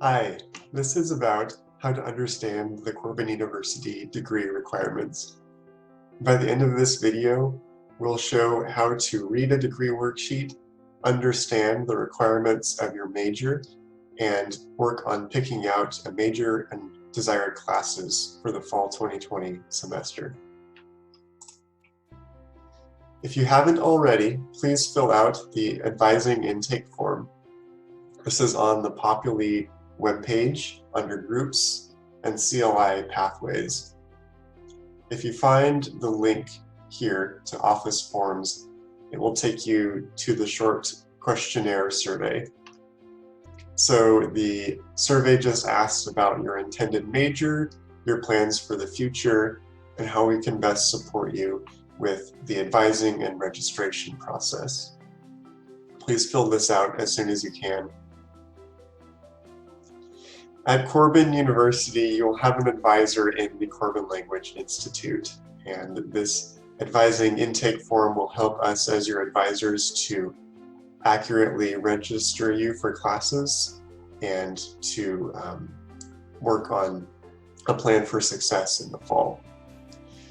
Hi, this is about how to understand the Corban University degree requirements. By the end of this video, we'll show how to read a degree worksheet, understand the requirements of your major, and work on picking out a major and desired classes for the fall 2020 semester. If you haven't already, please fill out the advising intake form. This is on the Populi webpage under Groups and CLI Pathways. If you find the link here to Office Forms, it will take you to the short questionnaire survey. So the survey just asks about your intended major, your plans for the future, and how we can best support you with the advising and registration process. Please fill this out as soon as you can. At Corban University, you'll have an advisor in the Corban Language Institute, and this advising intake form will help us as your advisors to accurately register you for classes and to work on a plan for success in the fall.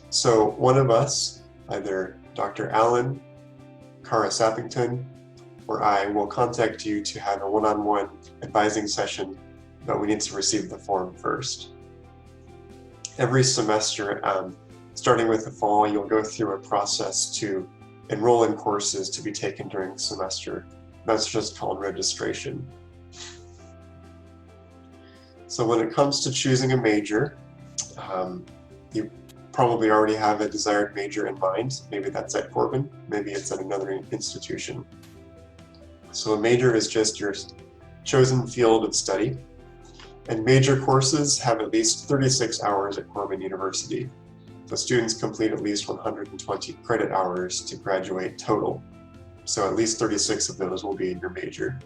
So one of us, either Dr. Allen, Cara Sappington, or I will contact you to have a one-on-one advising session, but we need to receive the form first. Every semester, starting with the fall, you'll go through a process to enroll in courses to be taken during the semester. That's just called registration. So when it comes to choosing a major, you probably already have a desired major in mind. Maybe that's at Corban, maybe it's at another institution. So a major is just your chosen field of study. And major courses have at least 36 hours at Corban University. So students complete at least 120 credit hours to graduate total. So at least 36 of those will be in your major.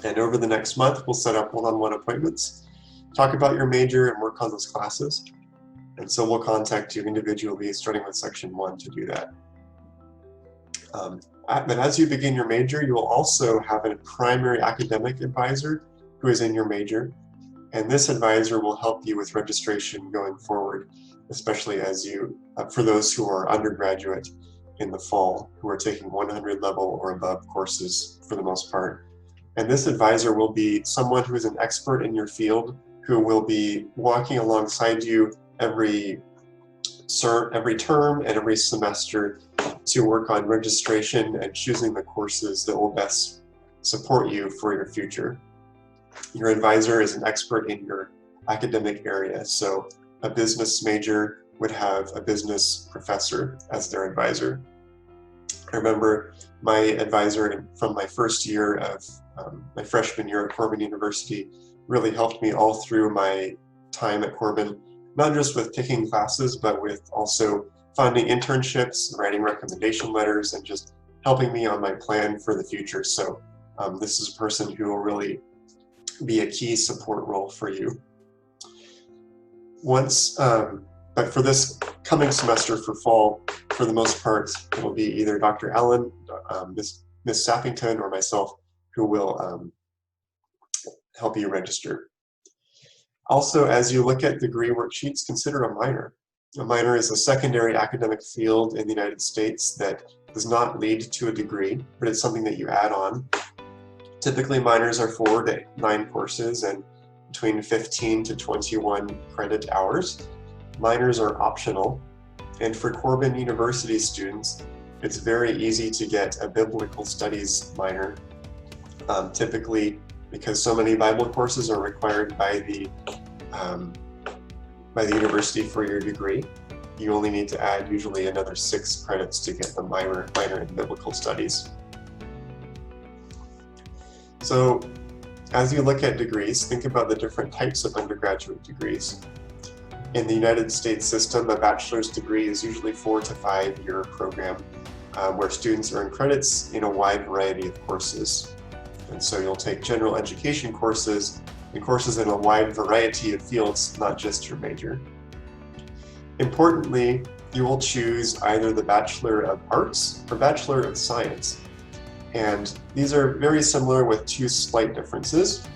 And over the next month, we'll set up one-on-one appointments, talk about your major and work on those classes. And so we'll contact you individually, starting with section 1 to do that. But as you begin your major, you will also have a primary academic advisor who is in your major, and this advisor will help you with registration going forward, especially as you, for those who are undergraduate in the fall, who are taking 100 level or above courses for the most part. And this advisor will be someone who is an expert in your field, who will be walking alongside you every term and every semester to work on registration and choosing the courses that will best support you for your future. Your advisor is an expert in your academic area, so a business major would have a business professor as their advisor. I remember my advisor from my first year of my freshman year at Corban University really helped me all through my time at Corban, not just with picking classes, but with also finding internships, writing recommendation letters, and just helping me on my plan for the future. So this is a person who will really be a key support role for you. But for this coming semester for fall, for the most part, it will be either Dr. Allen, Ms. Sappington, or myself who will help you register. Also, as you look at degree worksheets, consider a minor. A minor is a secondary academic field in the United States that does not lead to a degree, but it's something that you add on. Typically, minors are 4 to 9 courses and between 15 to 21 credit hours. Minors are optional, and for Corban University students, it's very easy to get a biblical studies minor. Typically, because so many Bible courses are required by the university for your degree, you only need to add usually another 6 credits to get the minor in biblical studies. So as you look at degrees, think about the different types of undergraduate degrees. In the United States system, a bachelor's degree is usually 4 to 5 year program where students earn credits in a wide variety of courses. And so you'll take general education courses and courses in a wide variety of fields, not just your major. Importantly, you will choose either the Bachelor of Arts or Bachelor of Science. And these are very similar with 2 slight differences.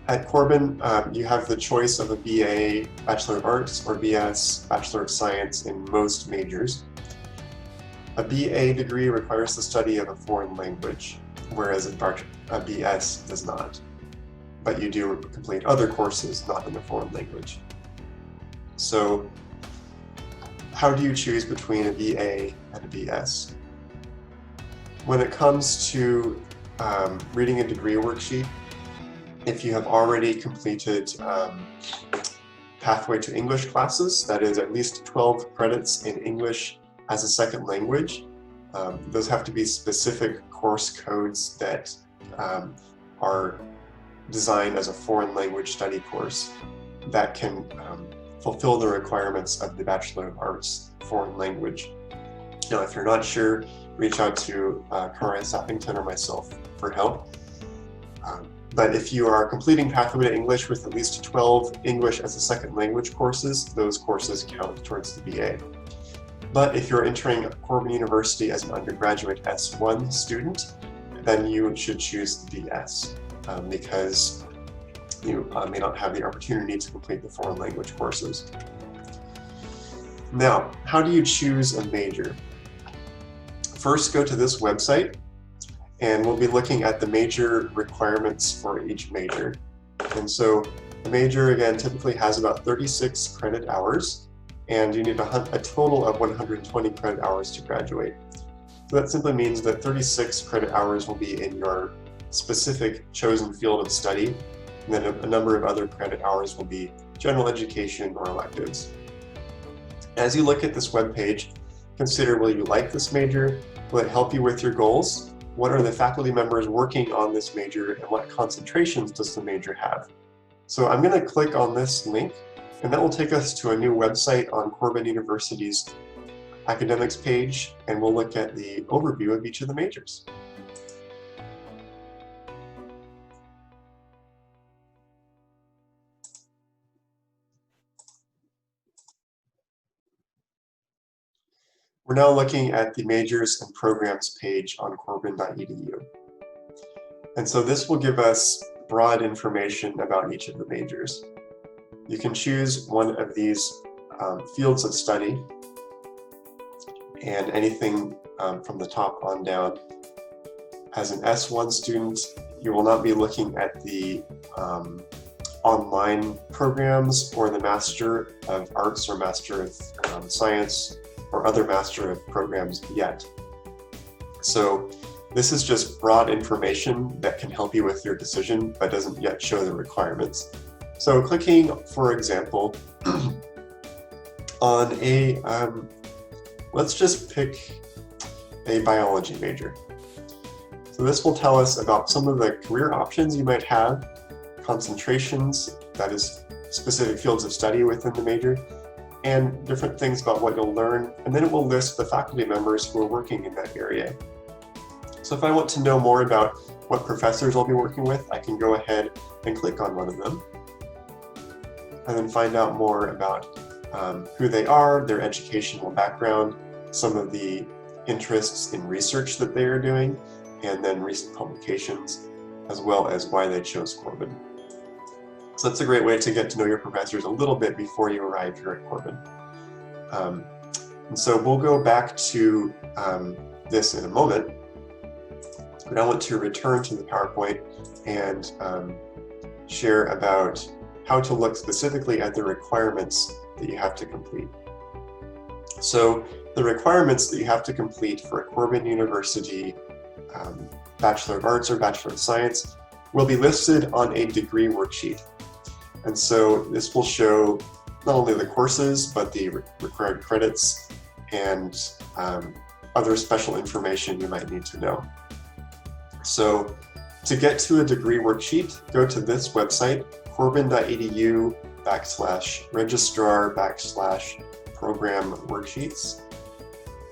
At Corbin, you have the choice of a BA, Bachelor of Arts, or BS, Bachelor of Science in most majors. A BA degree requires the study of a foreign language, whereas a BS does not. But you do complete other courses not in a foreign language. So how do you choose between a BA and a BS? When it comes to reading a degree worksheet, if you have already completed Pathway to English classes, that is at least 12 credits in English as a second language, those have to be specific course codes that are designed as a foreign language study course that can fulfill the requirements of the Bachelor of Arts foreign language. Now, if you're not sure, reach out to Cara Sappington or myself for help. But if you are completing Pathway to English with at least 12 English as a second language courses, those courses count towards the BA. But if you're entering Corbin University as an undergraduate S1 student, then you should choose the BS because you may not have the opportunity to complete the foreign language courses. Now, how do you choose a major? First, go to this website, and we'll be looking at the major requirements for each major. And so the major, again, typically has about 36 credit hours, and you need a total of 120 credit hours to graduate. So that simply means that 36 credit hours will be in your specific chosen field of study, and then a number of other credit hours will be general education or electives. As you look at this webpage, consider, will you like this major? Will it help you with your goals? What are the faculty members working on this major, and what concentrations does the major have? So I'm going to click on this link, and that will take us to a new website on Corbin University's academics page, and we'll look at the overview of each of the majors. We're now looking at the majors and programs page on corbin.edu. And so this will give us broad information about each of the majors. You can choose one of these fields of study, and anything from the top on down. As an S1 student, you will not be looking at the online programs or the Master of Arts or Master of Science or other Master of programs yet. So this is just broad information that can help you with your decision, but doesn't yet show the requirements. So clicking, for example, on a, let's just pick a biology major. So this will tell us about some of the career options you might have, concentrations, that is specific fields of study within the major, and different things about what you'll learn, and then it will list the faculty members who are working in that area. So if I want to know more about what professors I'll be working with, I can go ahead and click on one of them, and then find out more about who they are, their educational background, some of the interests in research that they are doing, and then recent publications, as well as why they chose Corbin. So that's a great way to get to know your professors a little bit before you arrive here at Corbin. And so we'll go back to this in a moment, but I want to return to the PowerPoint and share about how to look specifically at the requirements that you have to complete. So the requirements that you have to complete for a Corbin University Bachelor of Arts or Bachelor of Science will be listed on a degree worksheet. And so this will show not only the courses, but the required credits and other special information you might need to know. So to get to a degree worksheet, go to this website, corbin.edu/registrar/program worksheets.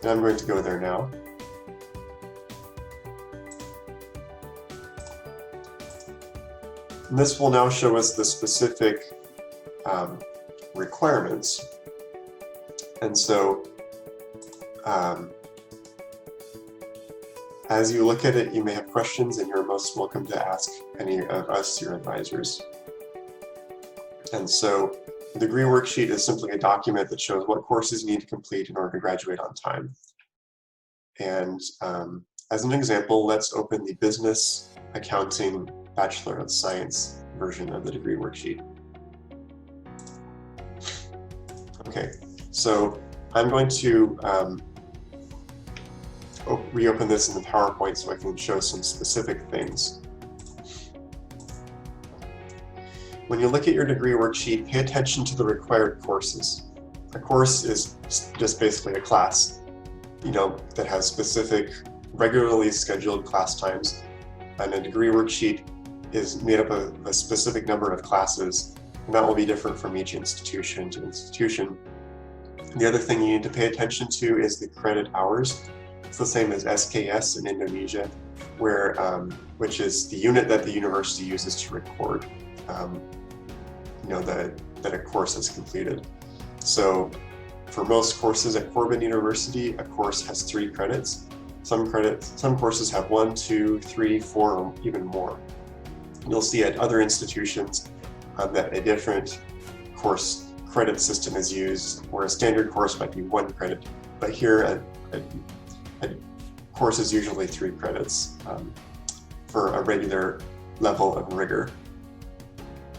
And I'm going to go there now. And this will now show us the specific requirements. And so as you look at it, you may have questions, and you're most welcome to ask any of us, your advisors. And so the degree worksheet is simply a document that shows what courses you need to complete in order to graduate on time. And as an example, let's open the Business Accounting Bachelor of Science version of the degree worksheet. Okay, so I'm going to reopen this in the PowerPoint so I can show some specific things. When you look at your degree worksheet, pay attention to the required courses. A course is just basically a class, that has specific, regularly scheduled class times, and a degree worksheet is made up of a specific number of classes, and that will be different from each institution to institution. The other thing you need to pay attention to is the credit hours. It's the same as SKS in Indonesia, which is the unit that the university uses to record that a course is completed. So for most courses at Corban University, a course has 3 credits. Some courses have 1, 2, 3, 4, or even more. You'll see at other institutions that a different course credit system is used, where a standard course might be 1 credit, but here a course is usually 3 credits for a regular level of rigor.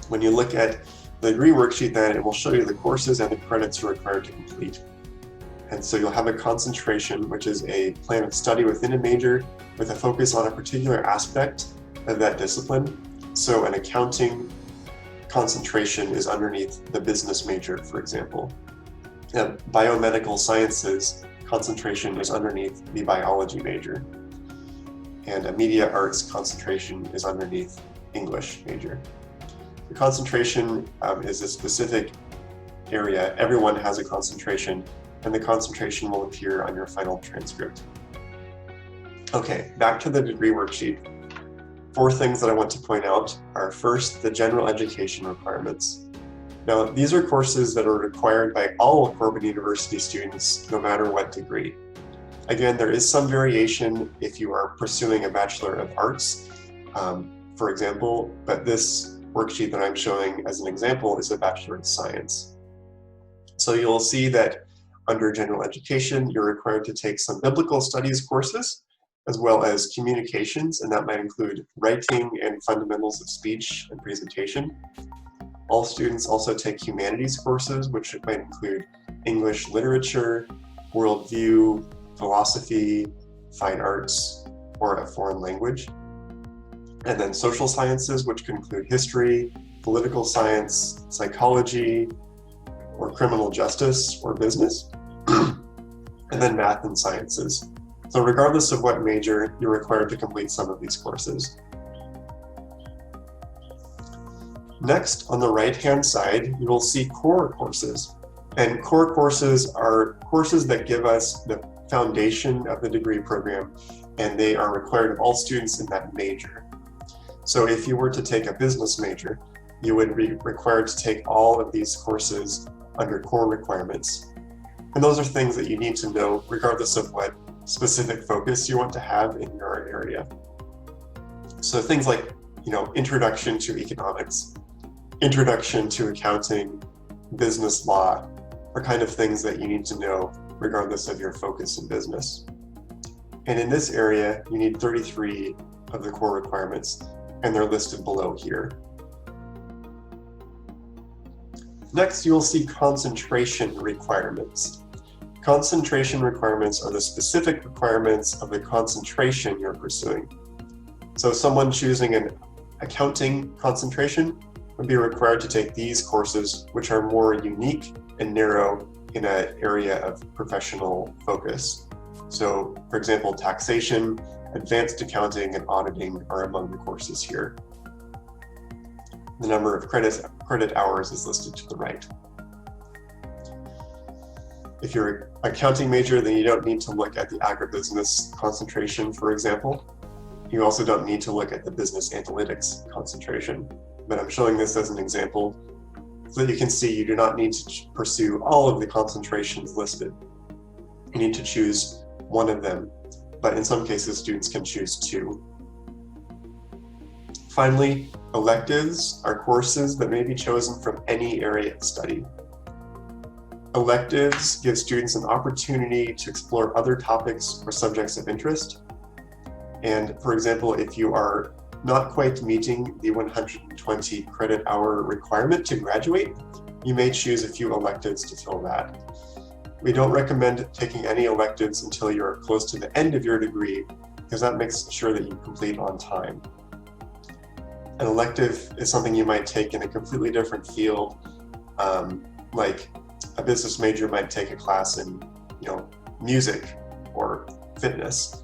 When you look at the degree worksheet, then it will show you the courses and the credits you're required to complete. And so you'll have a concentration, which is a plan of study within a major with a focus on a particular aspect of that discipline. So an accounting concentration is underneath the business major, for example. A biomedical sciences concentration is underneath the biology major. And a media arts concentration is underneath English major. The concentration is a specific area. Everyone has a concentration, and the concentration will appear on your final transcript. Okay, back to the degree worksheet. 4 things that I want to point out are, first, the general education requirements. Now, these are courses that are required by all Corban University students, no matter what degree. Again, there is some variation if you are pursuing a Bachelor of Arts, for example, but this worksheet that I'm showing as an example is a Bachelor of Science. So you'll see that under general education, you're required to take some biblical studies courses, as well as communications, and that might include writing and fundamentals of speech and presentation. All students also take humanities courses, which might include English literature, worldview, philosophy, fine arts, or a foreign language. And then social sciences, which can include history, political science, psychology, or criminal justice, or business. And then math and sciences. So regardless of what major, you're required to complete some of these courses. Next, on the right-hand side, you will see core courses. And core courses are courses that give us the foundation of the degree program, and they are required of all students in that major. So if you were to take a business major, you would be required to take all of these courses under core requirements. And those are things that you need to know regardless of what specific focus you want to have in your area. So things like, introduction to economics, introduction to accounting, business law are kind of things that you need to know regardless of your focus in business. And in this area, you need 33 of the core requirements, and they're listed below here. Next, you'll see concentration requirements. Concentration requirements are the specific requirements of the concentration you're pursuing. So someone choosing an accounting concentration would be required to take these courses, which are more unique and narrow in an area of professional focus. So, for example, taxation, advanced accounting, and auditing are among the courses here. The number of credit hours is listed to the right. If you're an accounting major, then you don't need to look at the agribusiness concentration, for example. You also don't need to look at the business analytics concentration. But I'm showing this as an example so that you can see you do not need to pursue all of the concentrations listed. You need to choose one of them, but in some cases, students can choose 2. Finally, electives are courses that may be chosen from any area of study. Electives give students an opportunity to explore other topics or subjects of interest. And for example, if you are not quite meeting the 120 credit hour requirement to graduate, you may choose a few electives to fill that. We don't recommend taking any electives until you're close to the end of your degree, because that makes sure that you complete on time. An elective is something you might take in a completely different field, like a business major might take a class in, music or fitness.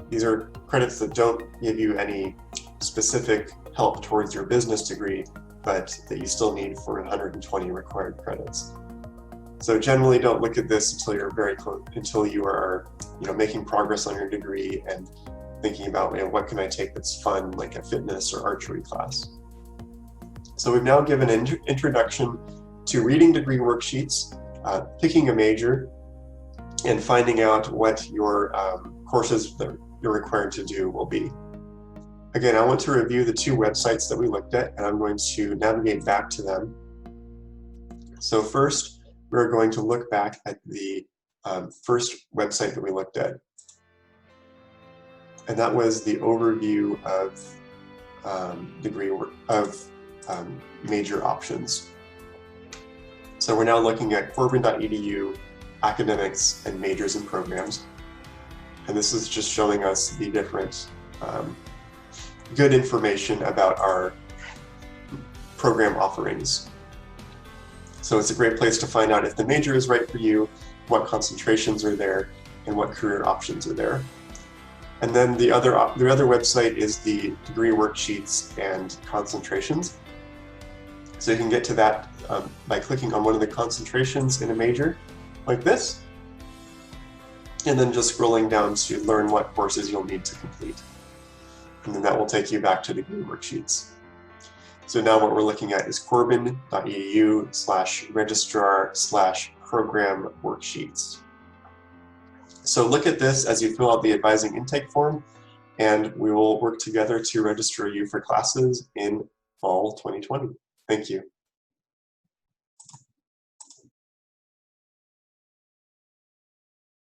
These are credits that don't give you any specific help towards your business degree, but that you still need for 120 required credits. So generally, don't look at this until you're very close, until you are, making progress on your degree and thinking about, what can I take that's fun, like a fitness or archery class. So we've now given an introduction to reading degree worksheets, picking a major, and finding out what your courses that you're required to do will be. Again, I want to review the two websites that we looked at, and I'm going to navigate back to them. So first, we're going to look back at the first website that we looked at. And that was the overview of major options. So we're now looking at Corbin.edu, academics and majors and programs. And this is just showing us the different good information about our program offerings. So it's a great place to find out if the major is right for you, what concentrations are there, and what career options are there. And then the other website is the degree worksheets and concentrations. So you can get to that by clicking on one of the concentrations in a major, like this, and then just scrolling down to learn what courses you'll need to complete. And then that will take you back to the degree worksheets. So now what we're looking at is corbin.edu/registrar/program worksheets. So look at this as you fill out the advising intake form, and we will work together to register you for classes in fall 2020. Thank you.